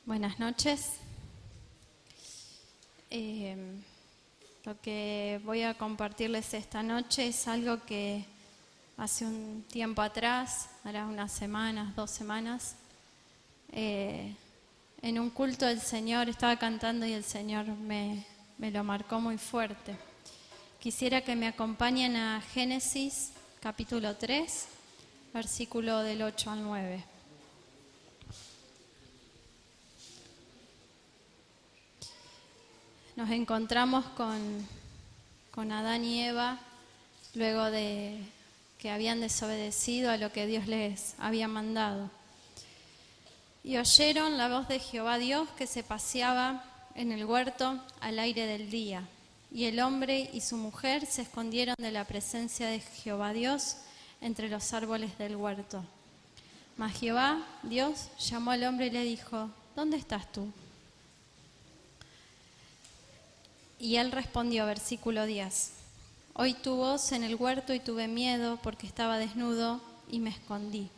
Buenas noches. Lo que voy a compartirles esta noche es algo que hace un tiempo atrás, hará unas semanas, 2 semanas, en un culto del Señor estaba cantando y el Señor me lo marcó muy fuerte. Quisiera que me acompañen a Génesis capítulo 3, versículo del 8 al 9. Nos encontramos con Adán y Eva luego de que habían desobedecido a lo que Dios les había mandado. Y oyeron la voz de Jehová Dios que se paseaba en el huerto al aire del día. Y el hombre y su mujer se escondieron de la presencia de Jehová Dios entre los árboles del huerto. Mas Jehová Dios llamó al hombre y le dijo: ¿Dónde estás tú? Y él respondió, versículo 10, oí tu voz en el huerto y tuve miedo porque estaba desnudo y me escondí.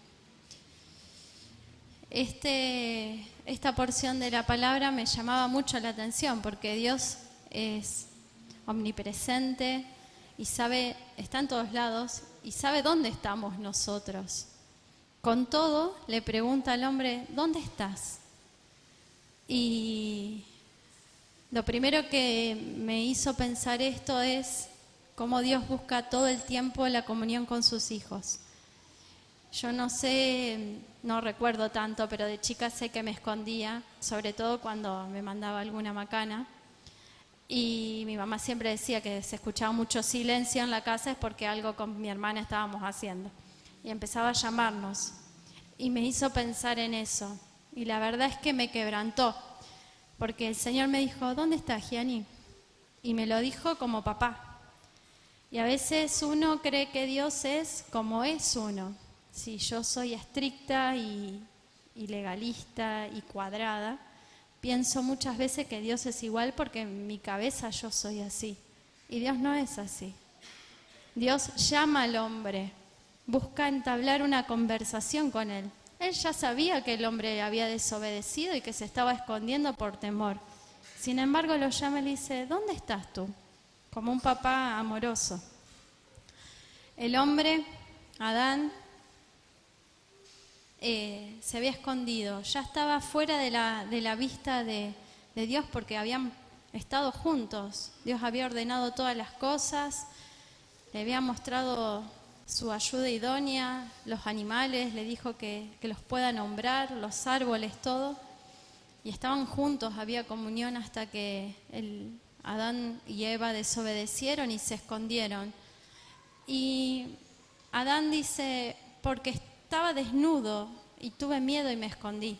Esta porción de la palabra me llamaba mucho la atención porque Dios es omnipresente y sabe, está en todos lados y sabe dónde estamos nosotros. Con todo, le pregunta al hombre, ¿dónde estás? Y lo primero que me hizo pensar esto es cómo Dios busca todo el tiempo la comunión con sus hijos. Yo no sé, no recuerdo tanto, pero de chica sé que me escondía, sobre todo cuando me mandaba alguna macana. Y mi mamá siempre decía que se escuchaba mucho silencio en la casa es porque algo con mi hermana estábamos haciendo. Y empezaba a llamarnos. Y me hizo pensar en eso. Y la verdad es que me quebrantó. Porque el Señor me dijo, ¿dónde está Gianni? Y me lo dijo como papá. Y a veces uno cree que Dios es como es uno. Si yo soy estricta y legalista y cuadrada, pienso muchas veces que Dios es igual porque en mi cabeza yo soy así. Y Dios no es así. Dios llama al hombre, busca entablar una conversación con él. Él ya sabía que el hombre había desobedecido y que se estaba escondiendo por temor. Sin embargo, lo llama y le dice, ¿dónde estás tú? Como un papá amoroso. El hombre, Adán, se había escondido. Ya estaba fuera de la vista de Dios porque habían estado juntos. Dios había ordenado todas las cosas, le había mostrado su ayuda idónea, los animales, le dijo que los pueda nombrar, los árboles, todo. Y estaban juntos, había comunión hasta que Adán y Eva desobedecieron y se escondieron. Y Adán dice, porque estaba desnudo y tuve miedo y me escondí.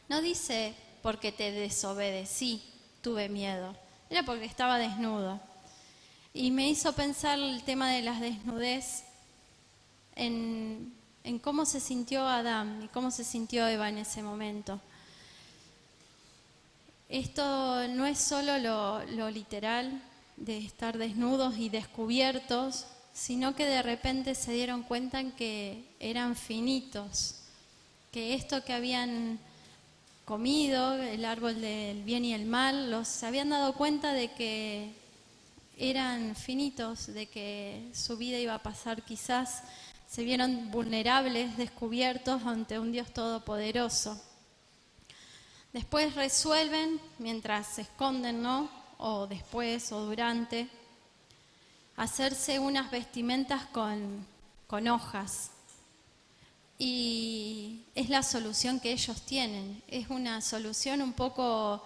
No dice, porque te desobedecí, tuve miedo. Era porque estaba desnudo. Y me hizo pensar el tema de la desnudez en cómo se sintió Adán y cómo se sintió Eva en ese momento. Esto no es solo lo literal de estar desnudos y descubiertos, sino que de repente se dieron cuenta en que eran finitos, que esto que habían comido, el árbol del bien y el mal, se habían dado cuenta de que eran finitos, de que su vida iba a pasar quizás, se vieron vulnerables, descubiertos ante un Dios todopoderoso. Después resuelven, mientras se esconden, ¿no? O después o durante, hacerse unas vestimentas con hojas. Y es la solución que ellos tienen. Es una solución un poco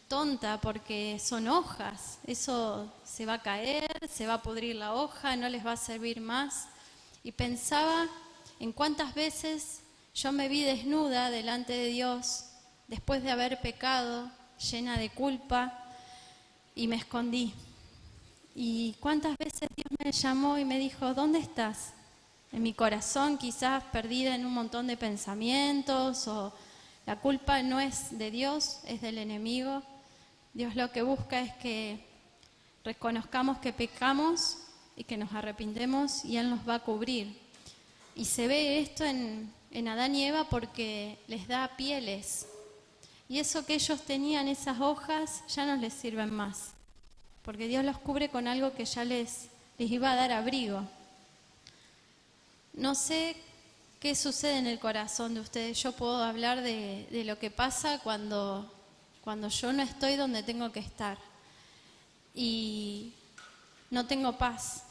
tonta porque son hojas, eso se va a caer, se va a pudrir la hoja, no les va a servir más. Y pensaba en cuántas veces yo me vi desnuda delante de Dios después de haber pecado, llena de culpa, y me escondí. Y cuántas veces Dios me llamó y me dijo, ¿dónde estás? En mi corazón, quizás perdida en un montón de pensamientos, o la culpa no es de Dios, es del enemigo. Dios lo que busca es que reconozcamos que pecamos y que nos arrepintemos y Él nos va a cubrir. Y se ve esto en en Adán y Eva porque les da pieles. Y eso que ellos tenían, esas hojas, ya no les sirven más. Porque Dios los cubre con algo que ya les iba a dar abrigo. No sé qué sucede en el corazón de ustedes. Yo puedo hablar de lo que pasa cuando yo no estoy donde tengo que estar. Y no tengo paz.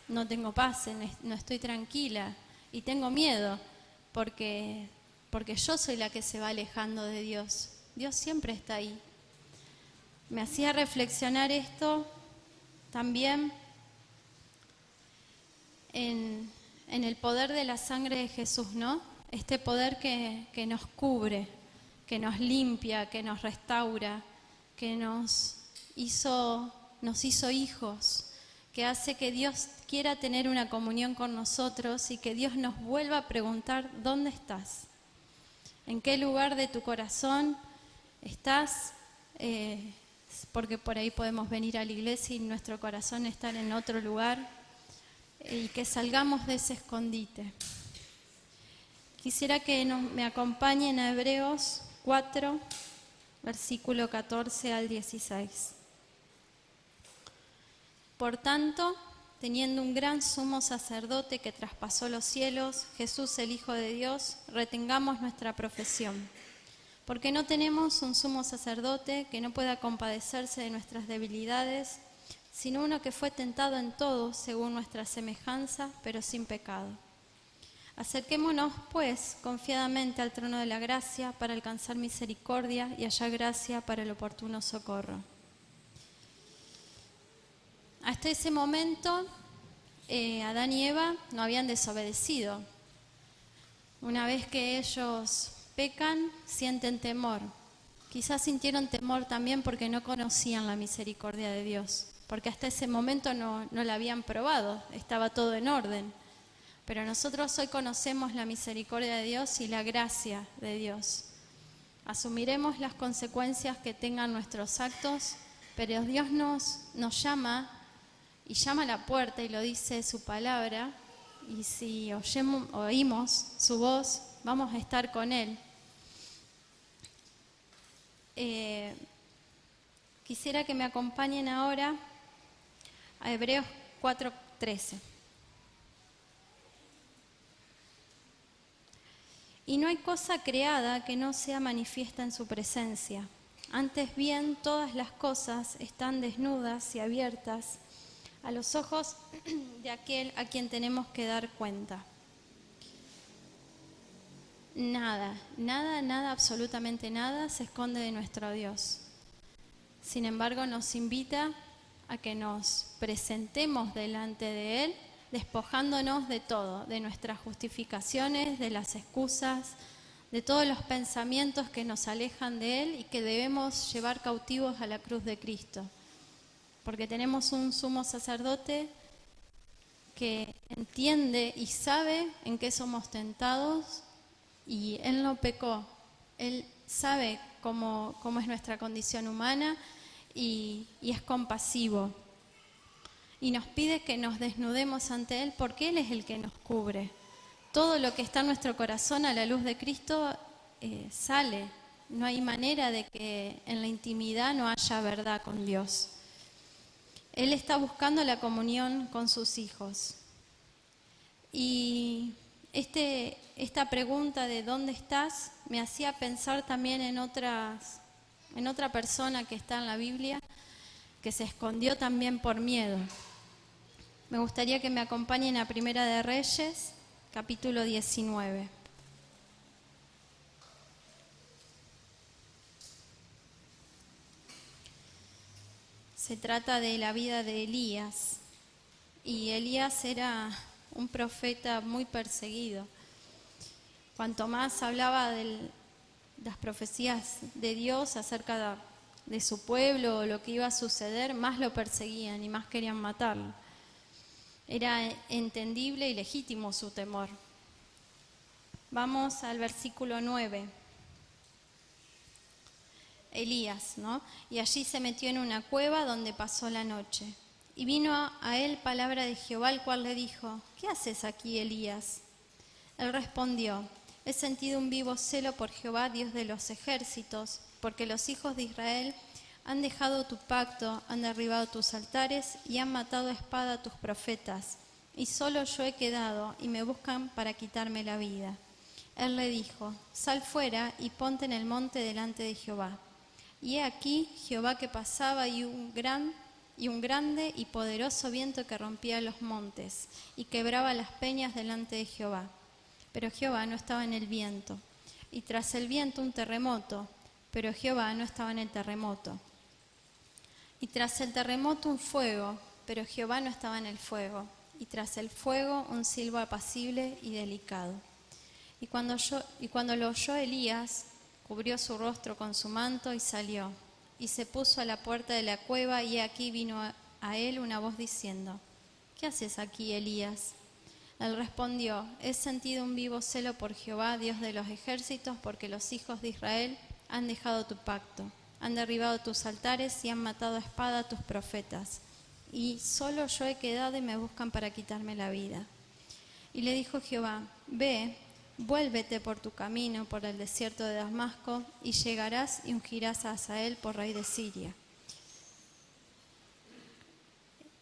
No tengo paz, no estoy tranquila. Y tengo miedo, porque yo soy la que se va alejando de Dios. Dios siempre está ahí. Me hacía reflexionar esto también en el poder de la sangre de Jesús, ¿no? Este poder que nos cubre, que nos limpia, que nos restaura, que nos hizo hijos, que hace que Dios quiera tener una comunión con nosotros y que Dios nos vuelva a preguntar: ¿dónde estás? ¿En qué lugar de tu corazón estás? Porque por ahí podemos venir a la iglesia y nuestro corazón estar en otro lugar, y que salgamos de ese escondite. Quisiera que me acompañen a Hebreos 4, versículo 14 al 16. Por tanto, teniendo un gran sumo sacerdote que traspasó los cielos, Jesús el Hijo de Dios, retengamos nuestra profesión. Porque no tenemos un sumo sacerdote que no pueda compadecerse de nuestras debilidades, sino uno que fue tentado en todo según nuestra semejanza, pero sin pecado. Acerquémonos, pues, confiadamente al trono de la gracia para alcanzar misericordia y hallar gracia para el oportuno socorro. Hasta ese momento, Adán y Eva no habían desobedecido. Una vez que ellos pecan, sienten temor. Quizás sintieron temor también porque no conocían la misericordia de Dios, porque hasta ese momento no la habían probado, estaba todo en orden. Pero nosotros hoy conocemos la misericordia de Dios y la gracia de Dios. Asumiremos las consecuencias que tengan nuestros actos, pero Dios nos llama y llama a la puerta, y lo dice su palabra, y si oímos su voz, vamos a estar con Él. Quisiera que me acompañen ahora a Hebreos 4:13. Y no hay cosa creada que no sea manifiesta en su presencia. Antes bien, todas las cosas están desnudas y abiertas a los ojos de aquel a quien tenemos que dar cuenta. Nada, absolutamente nada se esconde de nuestro Dios. Sin embargo, nos invita a que nos presentemos delante de Él, despojándonos de todo, de nuestras justificaciones, de las excusas, de todos los pensamientos que nos alejan de Él y que debemos llevar cautivos a la cruz de Cristo. Porque tenemos un sumo sacerdote que entiende y sabe en qué somos tentados, y Él no pecó. Él sabe cómo es nuestra condición humana y es compasivo. Y nos pide que nos desnudemos ante Él porque Él es el que nos cubre. Todo lo que está en nuestro corazón a la luz de Cristo sale. No hay manera de que en la intimidad no haya verdad con Dios. Él está buscando la comunión con sus hijos. Y esta pregunta de ¿dónde estás? Me hacía pensar también en otra persona que está en la Biblia, que se escondió también por miedo. Me gustaría que me acompañen a Primera de Reyes, capítulo 19. Se trata de la vida de Elías. Y Elías era un profeta muy perseguido. Cuanto más hablaba de las profecías de Dios acerca de su pueblo o lo que iba a suceder, más lo perseguían y más querían matarlo. Era entendible y legítimo su temor. Vamos al versículo 9. Elías, ¿no? Y allí se metió en una cueva donde pasó la noche. Y vino a él palabra de Jehová, el cual le dijo: ¿qué haces aquí, Elías? Él respondió: he sentido un vivo celo por Jehová, Dios de los ejércitos, porque los hijos de Israel han dejado tu pacto, han derribado tus altares y han matado a espada a tus profetas. Y solo yo he quedado, y me buscan para quitarme la vida. Él le dijo: sal fuera y ponte en el monte delante de Jehová. Y he aquí Jehová que pasaba, y un grande y poderoso viento que rompía los montes y quebraba las peñas delante de Jehová. Pero Jehová no estaba en el viento. Y tras el viento un terremoto, pero Jehová no estaba en el terremoto. Y tras el terremoto un fuego, pero Jehová no estaba en el fuego. Y tras el fuego un silbo apacible y delicado. Y cuando lo oyó Elías, cubrió su rostro con su manto y salió. Y se puso a la puerta de la cueva, y aquí vino a él una voz diciendo: ¿qué haces aquí, Elías? Él respondió: he sentido un vivo celo por Jehová, Dios de los ejércitos, porque los hijos de Israel han dejado tu pacto, han derribado tus altares y han matado a espada a tus profetas. Y solo yo he quedado y me buscan para quitarme la vida. Y le dijo Jehová: ve, vuélvete por tu camino por el desierto de Damasco, y llegarás y ungirás a Hazael por rey de Siria.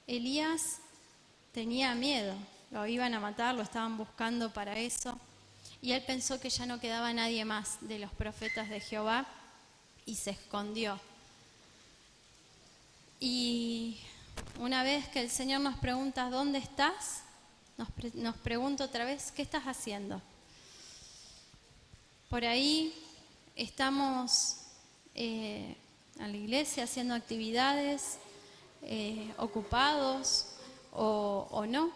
Elías tenía miedo, lo iban a matar, lo estaban buscando para eso, y él pensó que ya no quedaba nadie más de los profetas de Jehová, y se escondió. Y una vez que el Señor nos pregunta: ¿dónde estás?, nos pregunta otra vez: ¿qué estás haciendo? Por ahí estamos en la iglesia haciendo actividades, ocupados o no.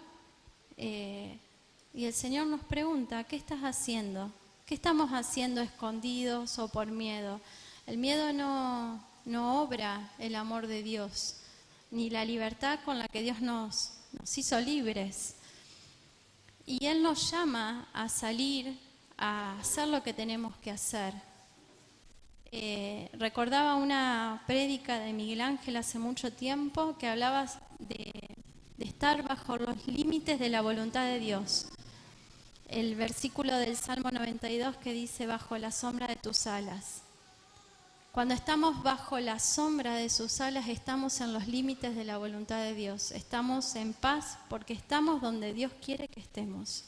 Y el Señor nos pregunta: ¿qué estás haciendo? ¿Qué estamos haciendo escondidos o por miedo? El miedo no obra el amor de Dios, ni la libertad con la que Dios nos hizo libres. Y Él nos llama a salir, a hacer lo que tenemos que hacer. Recordaba una prédica de Miguel Ángel hace mucho tiempo que hablaba de estar bajo los límites de la voluntad de Dios. El versículo del Salmo 92 que dice: bajo la sombra de tus alas. Cuando estamos bajo la sombra de sus alas, estamos en los límites de la voluntad de Dios. Estamos en paz porque estamos donde Dios quiere que estemos.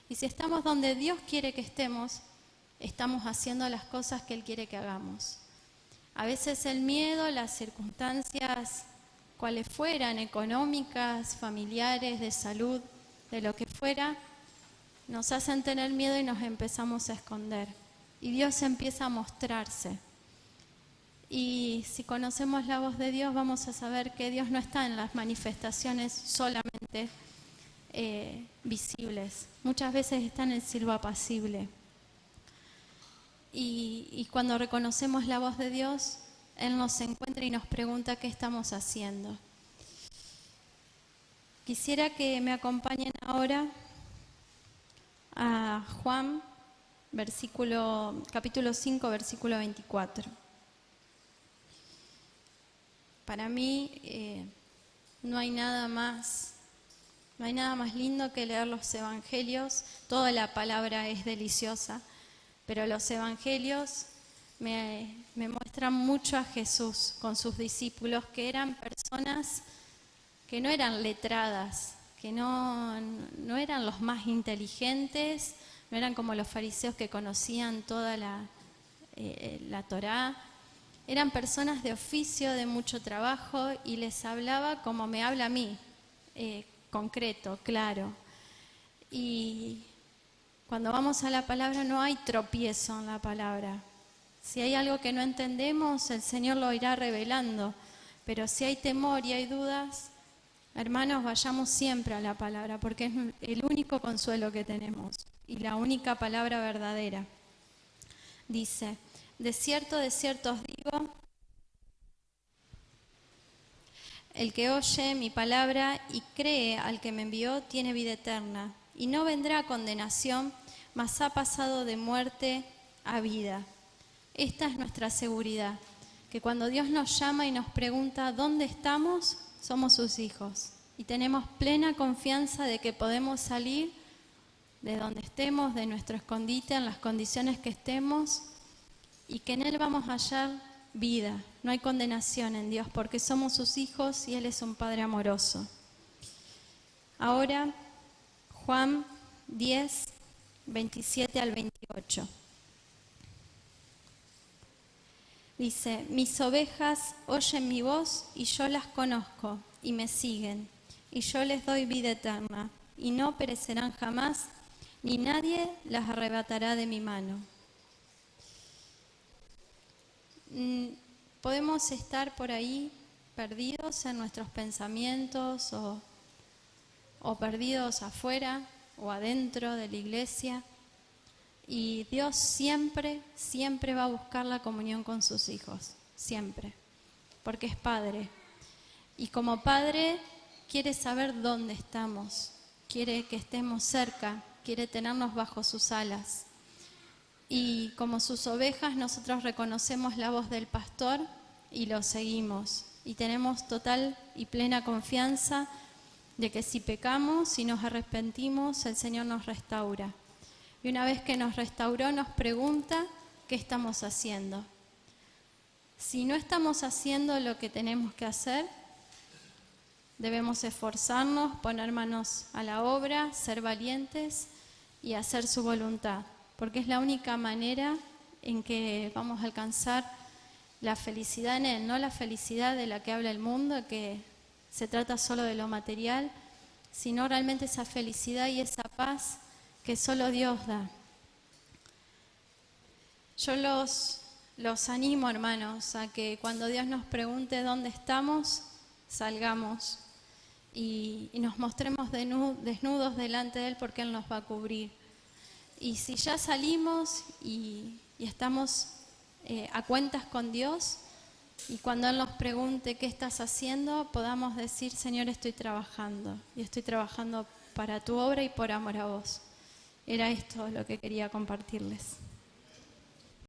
Y si estamos donde Dios quiere que estemos, estamos haciendo las cosas que Él quiere que hagamos. A veces el miedo, las circunstancias, cuales fueran, económicas, familiares, de salud, de lo que fuera, nos hacen tener miedo y nos empezamos a esconder. Y Dios empieza a mostrarse. Y si conocemos la voz de Dios, vamos a saber que Dios no está en las manifestaciones solamente visibles. Muchas veces está en el silbo apacible. Y cuando reconocemos la voz de Dios, Él nos encuentra y nos pregunta qué estamos haciendo. Quisiera que me acompañen ahora a Juan, capítulo 5, versículo 24. Para mí no hay nada más lindo que leer los evangelios. Toda la palabra es deliciosa, pero los evangelios me muestran mucho a Jesús con sus discípulos, que eran personas que no eran letradas, que no eran los más inteligentes, no eran como los fariseos que conocían toda la Torá. Eran personas de oficio, de mucho trabajo, y les hablaba como me habla a mí, concreto, claro. Y cuando vamos a la palabra no hay tropiezo en la palabra. Si hay algo que no entendemos, el Señor lo irá revelando. Pero si hay temor y hay dudas, hermanos, vayamos siempre a la palabra, porque es el único consuelo que tenemos y la única palabra verdadera. Dice: de cierto os digo, el que oye mi palabra y cree al que me envió tiene vida eterna, y no vendrá a condenación, mas ha pasado de muerte a vida. Esta es nuestra seguridad, que cuando Dios nos llama y nos pregunta dónde estamos, somos sus hijos. Y tenemos plena confianza de que podemos salir de donde estemos, de nuestro escondite, en las condiciones que estemos, y que en Él vamos a hallar vida. No hay condenación en Dios porque somos sus hijos y Él es un Padre amoroso. Ahora, Juan 10, 27 al 28. Dice: mis ovejas oyen mi voz y yo las conozco y me siguen, y yo les doy vida eterna, y no perecerán jamás, ni nadie las arrebatará de mi mano. Podemos estar por ahí perdidos en nuestros pensamientos o perdidos afuera o adentro de la iglesia, y Dios siempre, siempre va a buscar la comunión con sus hijos, siempre, porque es Padre. Y como Padre quiere saber dónde estamos, quiere que estemos cerca, quiere tenernos bajo sus alas. Y como sus ovejas, nosotros reconocemos la voz del pastor y lo seguimos. Y tenemos total y plena confianza de que si pecamos, si nos arrepentimos, el Señor nos restaura. Y una vez que nos restauró, nos pregunta qué estamos haciendo. Si no estamos haciendo lo que tenemos que hacer, debemos esforzarnos, poner manos a la obra, ser valientes y hacer su voluntad, porque es la única manera en que vamos a alcanzar la felicidad en Él, no la felicidad de la que habla el mundo, que se trata solo de lo material, sino realmente esa felicidad y esa paz que solo Dios da. Yo los animo, hermanos, a que cuando Dios nos pregunte dónde estamos, salgamos y nos mostremos desnudos delante de Él, porque Él nos va a cubrir. Y si ya salimos y estamos a cuentas con Dios, y cuando Él nos pregunte qué estás haciendo, podamos decir: Señor, estoy trabajando, y estoy trabajando para tu obra y por amor a vos. Era esto lo que quería compartirles.